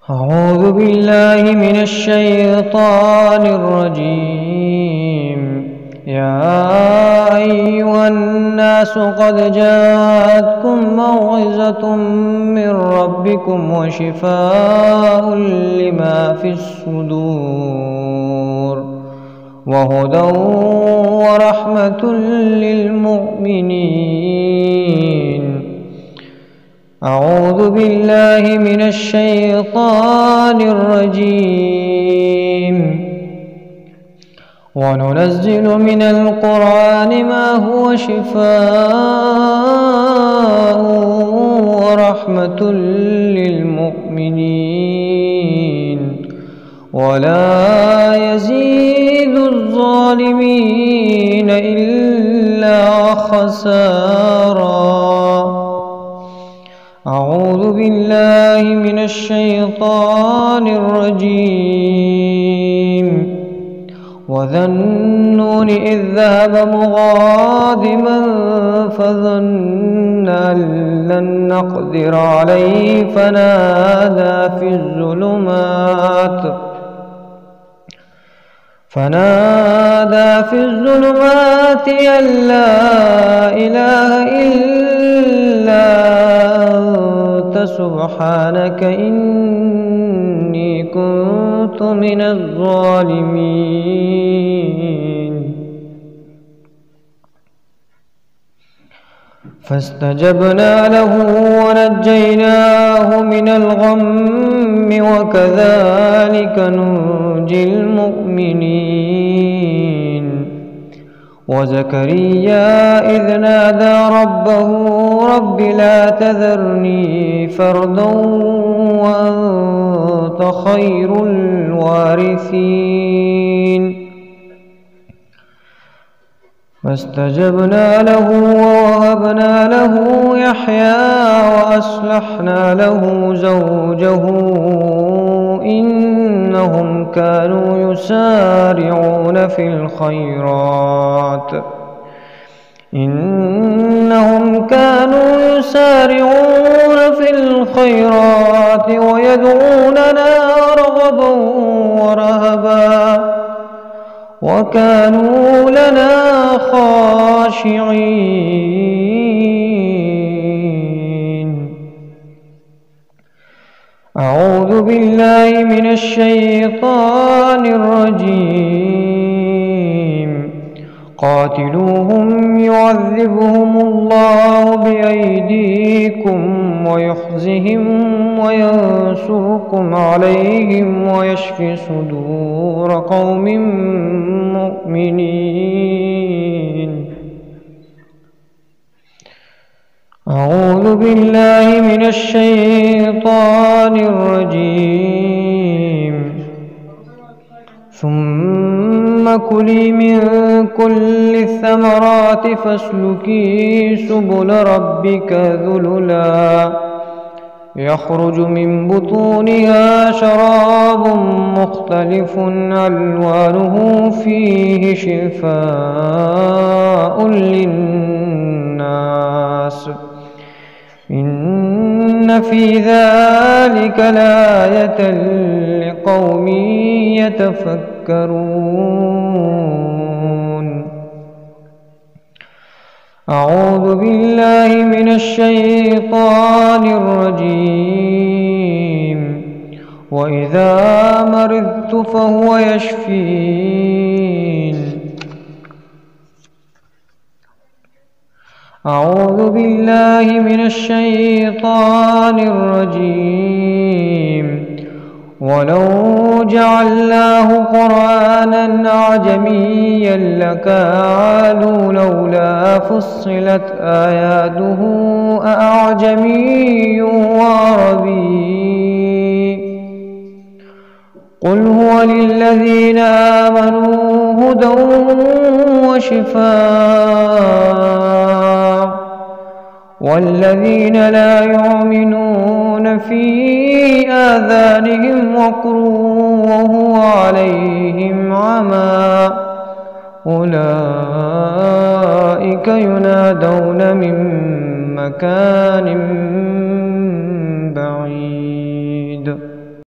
أعوذ بالله من الشيطان الرجيم. يا أيها الناس قد جاءتكم موعظة من ربكم وشفاء لما في الصدور وهدى ورحمة للمؤمنين. أعوذ بالله من الشيطان الرجيم. وننزل من القرآن ما هو شفاء ورحمة للمؤمنين ولا يزيد الظالمين إلا خسارا. أعوذ بالله من الشيطان الرجيم. وذا النون إذ ذهب مغاضبا فظن أن لن نقدر عليه فنادى في الظلمات أن لا إله إلا أنت سبحانك إني كنت من الظالمين. فاستجبنا له ونجيناه من الغم وكذلك ننجي المؤمنين. وزكريا إذ نادى ربه رب لا تذرني فردا وأنت خير الوارثين. فاستجبنا له ووهبنا له يحيى وأصلحنا له زوجه إنهم كانوا يسارعون في الخيرات ويدعوننا رغبا ورهبا وكانوا لنا خاشعين. أعوذ بالله من الشيطان الرجيم. قاتلوهم يعذبهم الله بأيديكم ويخزهم وينصركم عليهم ويشف صدور قوم مؤمنين. أعوذ بالله من الشيطان الرجيم. ثم كلي من كل الثمرات فاسلكي سبل ربك ذللا يخرج من بطونها شراب مختلف ألوانه فيه شفاء للناس إن في ذلك لآية لقوم يتفكرون. أعوذ بالله من الشيطان الرجيم. وإذا مرضت فهو يشفين. أعوذ بالله من الشيطان الرجيم. ولو جعلناه قرآنا أعجميا لقالوا لولا فصلت آياته أأعجمي وعربي قل هو للذين آمنوا هدى وشفاء والذين لا يؤمنون في آذانهم وقر وهو عليهم عمى أولئك ينادون من مكان